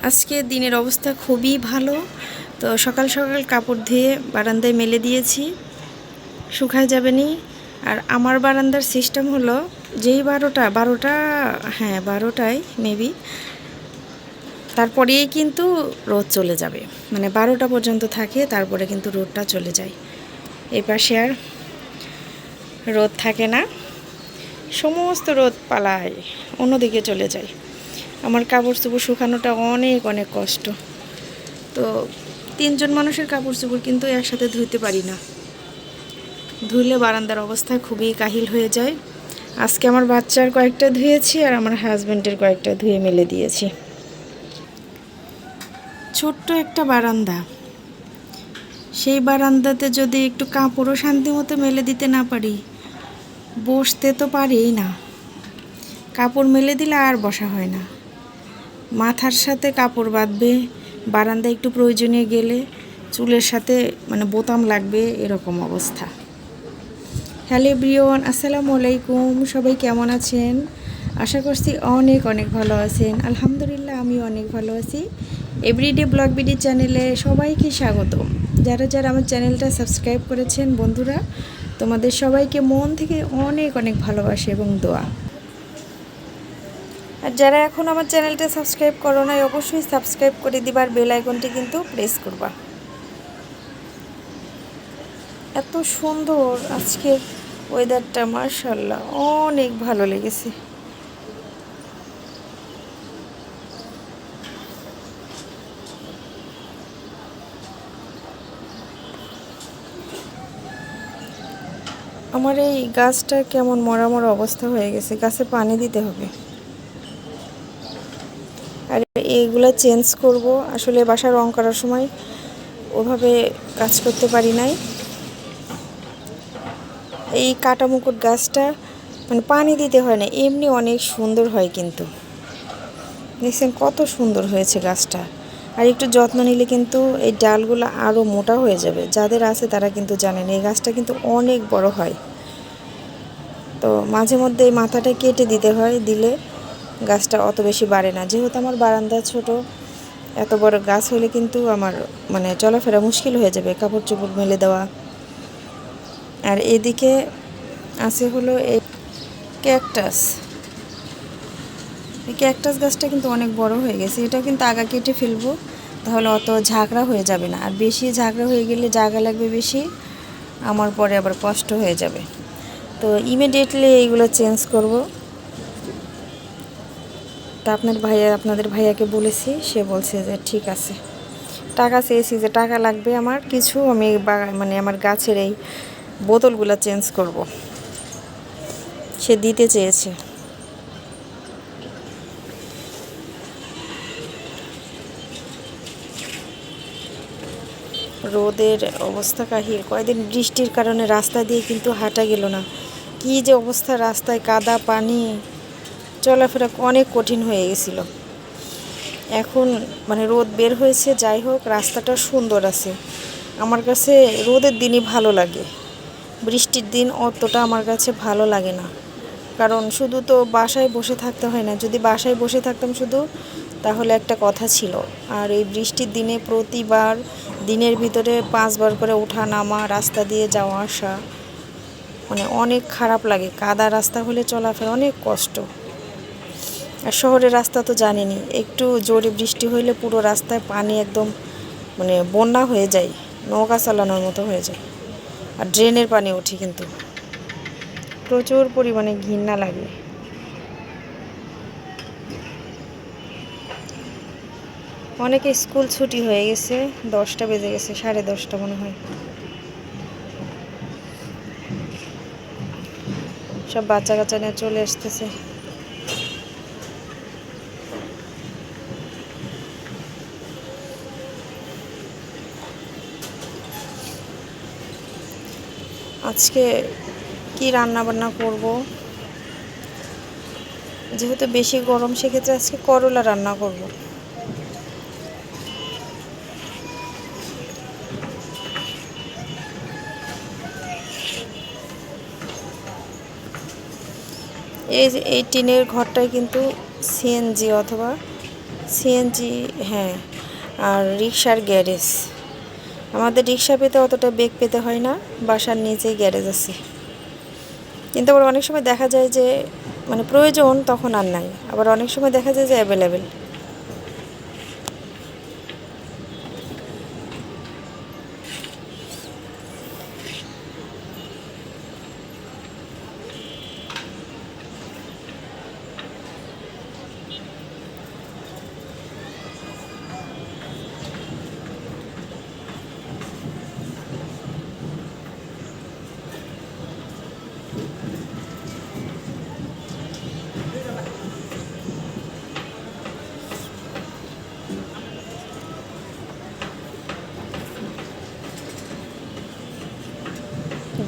আজকে দিনের অবস্থা খুবই ভালো। তো সকাল সকাল কাপড় ধুয়ে বারান্দায় মেলে দিয়েছি, শুকায় যাবে নি। আর আমার বারান্দার সিস্টেম হলো যেই 12টা হ্যাঁ 12টায় মেবি, তারপরেই কিন্তু রোদ চলে যাবে, মানে 12টা পর্যন্ত থাকে, তারপরে কিন্তু রোদটা চলে যায়। এই পাশে আর রোদ থাকে না, সমস্ত রোদ পালায় অন্যদিকে চলে যায়। আমার কাপড় চোপড় শুকানোটা অনেক অনেক কষ্ট। তো 3জন মানুষের কাপড় চোপড় কিন্তু একসাথে ধুইতে পারি না, ধুইলে বারান্দার অবস্থা খুবই কাহিল হয়ে যায়। আজকে আমার বাচ্চার কয়েকটা ধুয়েছি আর আমার হাজব্যান্ডের কয়েকটা ধুয়ে মেলে দিয়েছি। ছোট্ট একটা বারান্দা, সেই বারান্দাতে যদি একটু কাপড়ও শান্তি মতো মেলে দিতে না পারি, বসতে তো পারিই না। কাপড় মেলে দিলে আর বসা হয় না, মাথার সাথে কাপড় বাঁধবে, বারান্দায় একটু প্রয়োজনীয় গেলে চুলের সাথে মানে বোতাম লাগবে, এরকম অবস্থা। হ্যালো এভরিওয়ান, আসসালামু আলাইকুম। সবাই কেমন আছেন? আশা করছি অনেক অনেক ভালো আছেন। আলহামদুলিল্লাহ আমি অনেক ভালো আছি। এভরিডে ব্লগ বিডি চ্যানেলে সবাইকে স্বাগতম। যারা যারা আমার চ্যানেলটা সাবস্ক্রাইব করেছেন বন্ধুরা, তোমাদের সবাইকে মন থেকে অনেক অনেক ভালোবাসা এবং দোয়া। আর যারা এখন আমার চ্যানেলটা সাবস্ক্রাইব করো নাই, অবশ্যই সাবস্ক্রাইব করে দিবার, বেল আইকনটি কিন্তু প্রেস করবা। এত সুন্দর আজকের ওয়েদারটা, মাশাআল্লাহ অনেক ভালো লেগেছে। আমার এই গাছটা কেমন মরা মরা অবস্থা হয়ে গেছে, গাছে পানি দিতে হবে। আর এইগুলো চেঞ্জ করব। আসলে বাসা রং করার সময় ওভাবে কাজ করতে পারি নাই। এই কাটা মুকুট গাছটা মানে পানি দিতে হয় না, এমনি অনেক সুন্দর হয়। কিন্তু দেখছেন কত সুন্দর হয়েছে গাছটা। আর একটু যত্ন নিলে কিন্তু এই ডালগুলো আরও মোটা হয়ে যাবে। যাদের আছে তারা কিন্তু জানেন এই গাছটা কিন্তু অনেক বড় হয়। তো মাঝে মধ্যে এই মাথাটা কেটে দিতে হয়, দিলে গাছটা অত বেশি বাড়ে না। যেহেতু আমার বারান্দা ছোট, এত বড় গাছ হলে কিন্তু আমার মানে চলাফেরা মুশকিল হয়ে যাবে, কাপড় চোপড় মেলে দেওয়া। আর এদিকে আছে হলো এই ক্যাকটাস। এই ক্যাকটাস গাছটা কিন্তু অনেক বড় হয়ে গেছে, এটা কিন্তু আগা কেটে ফেলবো, তাহলে অত ঝাঁকড়া হয়ে যাবে না। আর বেশি ঝাঁকড়া হয়ে গেলে জায়গা লাগবে বেশি, আমার পরে আবার কষ্ট হয়ে যাবে। তো ইমিডিয়েটলি এইগুলো চেঞ্জ করব। তা আপনাদের ভাইয়াকে বলেছি, সে বলছে যে ঠিক আছে। টাকা চেয়েছি যে টাকা লাগবে আমার কিছু, আমি মানে আমার গাছের এই বোতলগুলো চেঞ্জ করব, সে দিতে চেয়েছে। রোদের অবস্থা কাহিল, কয়েকদিন বৃষ্টির কারণে রাস্তা দিয়ে কিন্তু হাঁটা গেল না। কি যে অবস্থা, রাস্তায় কাদা পানি, চলাফেরা অনেক কঠিন হয়ে গেছিল। এখন মানে রোদ বের হয়েছে, যাই হোক রাস্তাটা সুন্দর আছে। আমার কাছে রোদের দিনই ভালো লাগে, বৃষ্টির দিন অতটা আমার কাছে ভালো লাগে না। কারণ শুধু তো বাসায় বসে থাকতে হয় না, যদি বাসায় বসে থাকতাম শুধু, তাহলে একটা কথা ছিল। আর এই বৃষ্টির দিনে প্রতিবার দিনের ভিতরে 5বার করে ওঠা নামা, রাস্তা দিয়ে যাওয়া আসা, মানে অনেক খারাপ লাগে। কাদা রাস্তা হলে চলাফেরা অনেক কষ্ট। আর শহরের রাস্তা তো জানেনই, একটু জোরে বৃষ্টি হইলে পুরো রাস্তায় পানি, একদম মানে বন্যা হয়ে যায়, নৌকা চালানোর মতো হয়ে যায়। আর ড্রেনের পানি ওঠে, কিন্তু প্রচুর পরিমাণে ঘৃণা লাগে। অনেকে স্কুল ছুটি হয়ে গেছে, 10টা বেজে গেছে, 10:30 মনে হয়। সব বাচ্চা কাচ্চা নিয়ে চলে আসতেছে। আজকে কি রান্না বান্না করব, যেহেতু বেশি গরম, সেক্ষেত্রে আজকে করলা রান্না করব। এই যে এই টিনের ঘরটায় কিন্তু সিএনজি অথবা সিএনজি, হ্যাঁ, আর রিক্সার গ্যারেজ। আমাদের রিক্সা পেতে অতটা বেগ পেতে হয় না, বাসার নিচেই গ্যারেজ আছে। কিন্তু আবার অনেক সময় দেখা যায় যে মানে প্রয়োজন তখন আর নাই, আবার অনেক সময় দেখা যায় যে অ্যাভেলেবেল।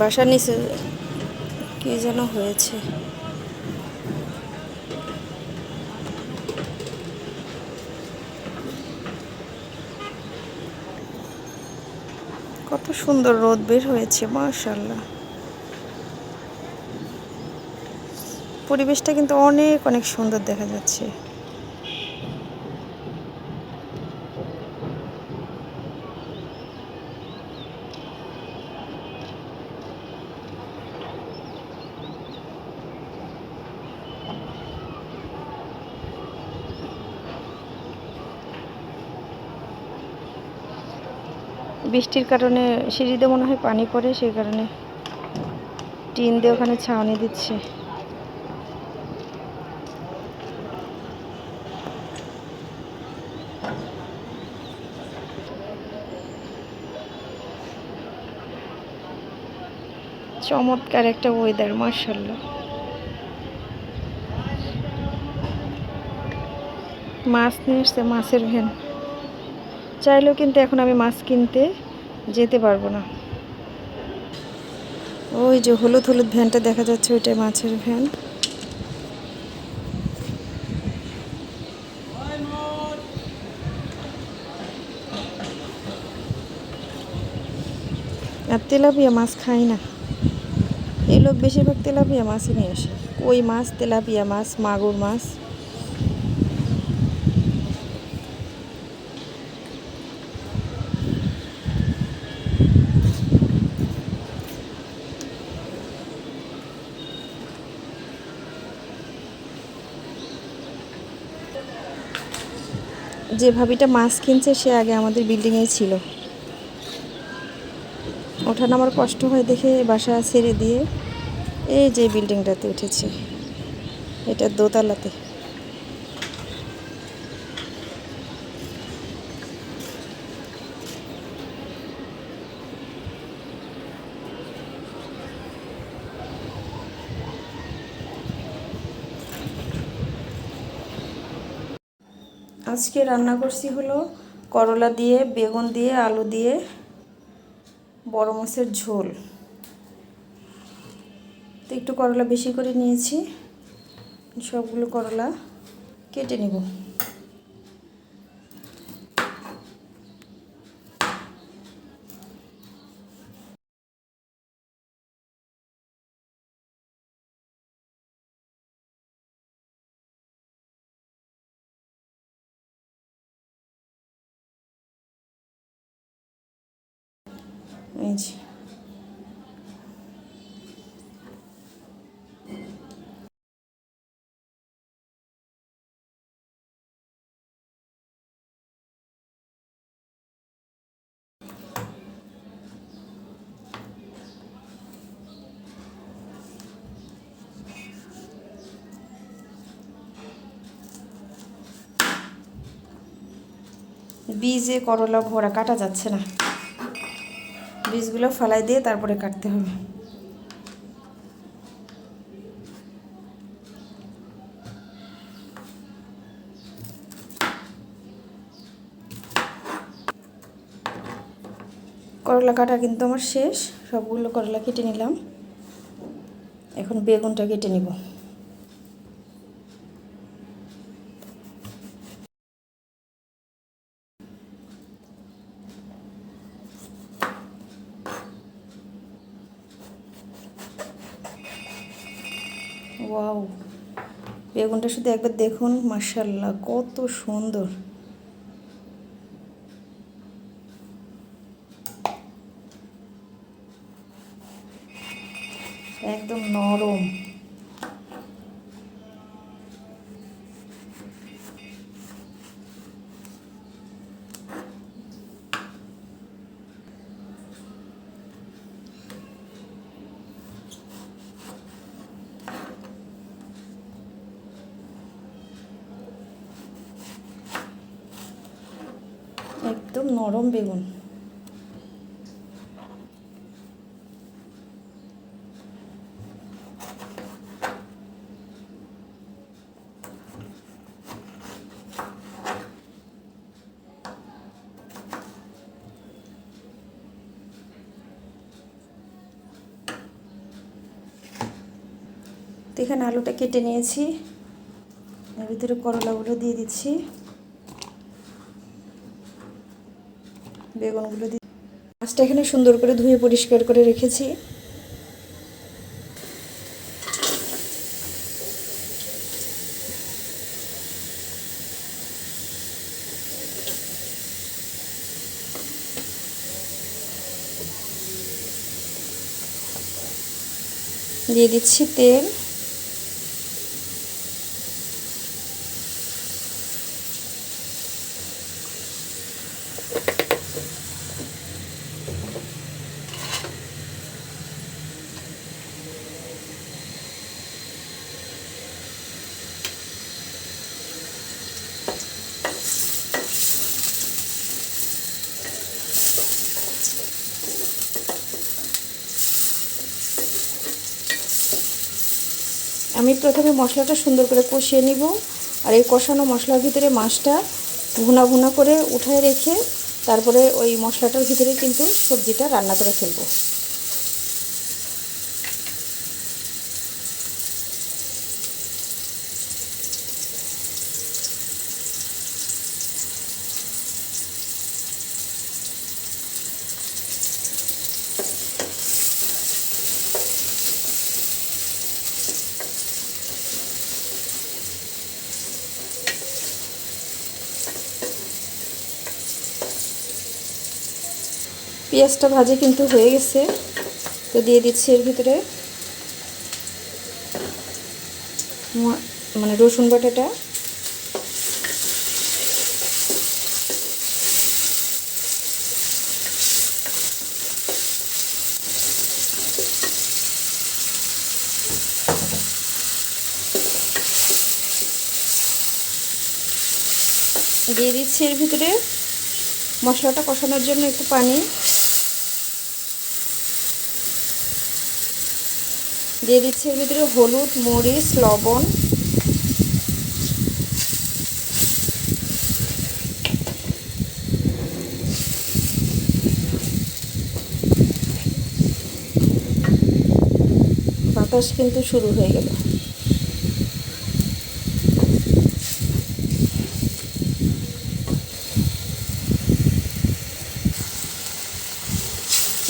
বাসার নিচে কি যেন হয়েছে। কত সুন্দর রোদ বের হয়েছে, মাশাআল্লাহ। পরিবেশটা কিন্তু অনেক অনেক সুন্দর দেখা যাচ্ছে। বৃষ্টির কারণে সিঁড়িতে মনে হয় পানি পড়ে, সেই কারণে টিন দিয়ে ওখানে ছাউনি দিচ্ছে। চমৎকার একটা ওয়েদার, মাশাআল্লাহ। মাছ নিয়ে এসছে, মাছের ভ্যান। চাইলেও কিন্তু এখন আমি মাছ কিনতে যেতে পারবো না। ওই যে হলুদ হলুদ ভ্যানটা দেখা যাচ্ছে, ওইটাই মাছের ভ্যান। আর তেলাপিয়া মাছ খাই না, এই লোক বেশিরভাগ তেলাপিয়া মাছই নিয়ে আসে। কই মাছ, তেলাপিয়া মাছ, মাগুর মাছ। যে ভাবিটা মাছ কিনছে সে আগে আমাদের বিল্ডিংয়েই ছিল। ওঠানো আমার কষ্ট হয় দেখে বাসা ছেড়ে দিয়ে এই যে বিল্ডিংটাতে উঠেছে, এটা দোতলাতে। আজকে রান্না করছি হলো করলা দিয়ে, বেগুন দিয়ে, আলু দিয়ে বড় মাছের ঝোল। তো একটু করলা বেশি করে নিয়েছি, সবগুলো করলা কেটে নিব। এই যে বীজে করলা ভরা, কাটা যাচ্ছে না, বীজগুলো ফালাই দিয়ে তারপরে কাটতে হবে। করলা কাটা কিন্তু আমার শেষ, সবগুলো করলা কেটে নিলাম। এখন বেগুনটা কেটে নিব। ওয়াও, বেগুনটা শুধু একবার দেখুন, মাশাআল্লাহ কত সুন্দর। একদম নরম। একদম নরম বেগুন। তো এখানে আলুটা কেটে নিয়েছি, এর ভিতরে করলাগুলো দিয়ে দিচ্ছি, বেগুনগুলো দিয়ে মাছটা এখানে সুন্দর করে ধুয়ে পরিষ্কার করে রেখেছি। দিয়ে দিচ্ছি তেল, আমি প্রথমে মশলাটা সুন্দর করে কষিয়ে নিব, আর এই কষানো মশলার ভিতরে মাছটা ভুনা ভুনা করে উঠায় রেখে তারপরে ওই মশলাটার ভিতরে কিন্তু সবজিটা রান্না করে ফেলবো। পেঁয়াজটা ভাজে কিন্তু হয়ে গেছে, তো দিয়ে দিচ্ছি এর ভিতরে মানে রসুন বাটাটা, দিয়ে দিচ্ছি এর ভিতরে মশলাটা কষানোর জন্য একটু পানি, দিয়ে দিচ্ছি এর ভিতরে হলুদ, মরিচ, লবণ, বাতাস কিন্তু শুরু হয়ে গেল।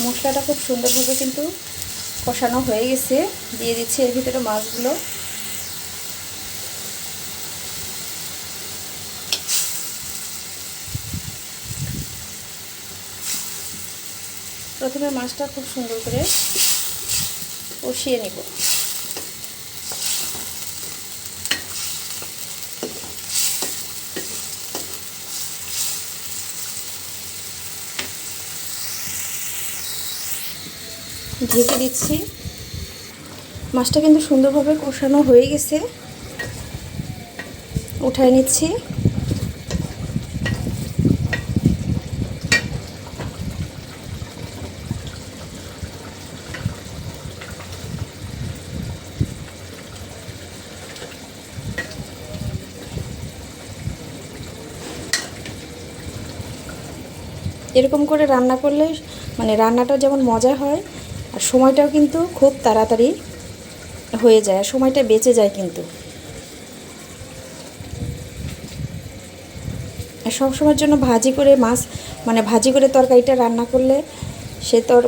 মশলাটা খুব সুন্দরভাবে কিন্তু কষানো হয়ে গেছে, দিয়ে দিচ্ছি এর ভিতরে মাছগুলো, প্রথমে মাছটা খুব সুন্দর করে কষিয়ে নেব। ঢেকে দিচ্ছি, মাছটা কিন্তু সুন্দরভাবে কষানো হয়ে গেছে, উঠায় নিচ্ছি। এরকম করে রান্না করলে মানে রান্নাটা যেমন মজা হয়, আর সময়টাও কিন্তু খুব তাড়াতাড়ি হয়ে যায়, আর সময়টা বেঁচে যায় কিন্তু। সব সময়ের জন্য ভাজি করে মাছ মানে ভাজি করে তরকারিটা রান্না করলে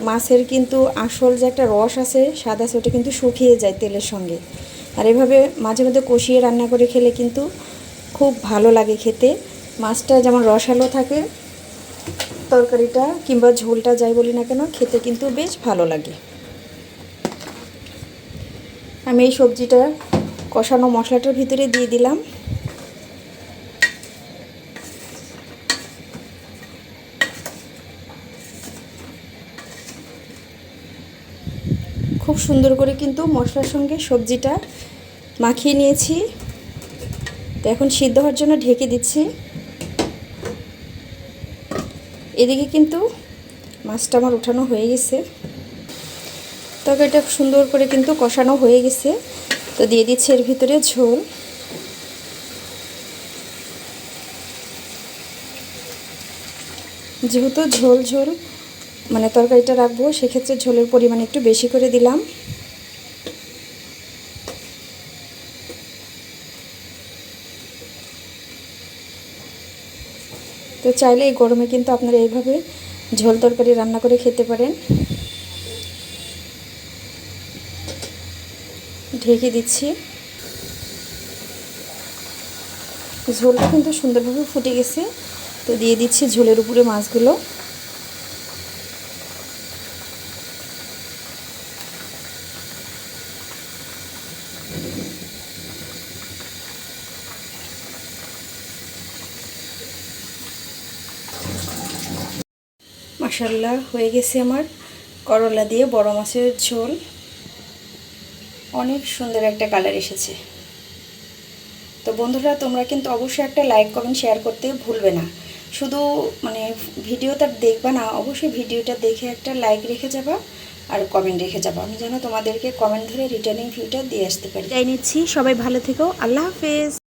মাছের কিন্তু আসল যে একটা রস আছে, স্বাদ আছে, ওটা কিন্তু শুকিয়ে যায় তেলের সঙ্গে। আর এভাবে মাঝে মধ্যে কষিয়ে রান্না করে খেলে কিন্তু খুব ভালো লাগে খেতে। মাছটা যেমন রসালো থাকে, তরকারিটা কিংবা ঝোলটা যাই বলি না কেন খেতে কিন্তু বেশ ভালো লাগে। আমি এই সবজিটা কষানো মশলাটার ভিতরে দিয়ে দিলাম। খুব সুন্দর করে কিন্তু মশলার সঙ্গে সবজিটা মাখিয়ে নিয়েছি। তো এখন সিদ্ধ হওয়ার জন্য ঢেকে দিচ্ছি। এদিকে কিন্তু মাছটা আমার উঠানো হয়ে গেছে, তরকারিটা সুন্দর করে কিন্তু কষানো হয়ে গেছে। তো দিয়ে দিচ্ছি এর ভিতরে ঝোল। যেহেতু ঝোল ঝোল মানে তরকারিটা রাখবো, সেক্ষেত্রে ঝোলের পরিমাণ একটু বেশি করে দিলাম। তো চাইলে এই গরমে কিন্তু আপনারা এইভাবে ঝোল তরকারি রান্না করে খেতে পারেন। ঢেকে দিচ্ছি। ঝোলটা কিন্তু সুন্দরভাবে ফুটে গেছে। তো দিয়ে দিচ্ছি ঝোলের উপরে মাছগুলো। মাশাআল্লাহ, হয়ে গেছে আমার করলা দিয়ে বড় মাছের ঝোল। অনেক সুন্দর একটা কালার এসেছে। তো বন্ধুরা, তোমরা কিন্তু অবশ্যই একটা লাইক কমেন্ট শেয়ার করতে ভুলবে না। শুধু মানে ভিডিওটা দেখবা না, অবশ্যই ভিডিওটা দেখে একটা লাইক রেখে যাবা আর কমেন্ট রেখে যাবা। আমি যেন তোমাদেরকে কমেন্ট ধরে রিটার্নিং ভিউটা দিয়ে আসতে পারি। তাই নিচ্ছি। সবাই ভালো থেকো। আল্লাহ হাফেজ।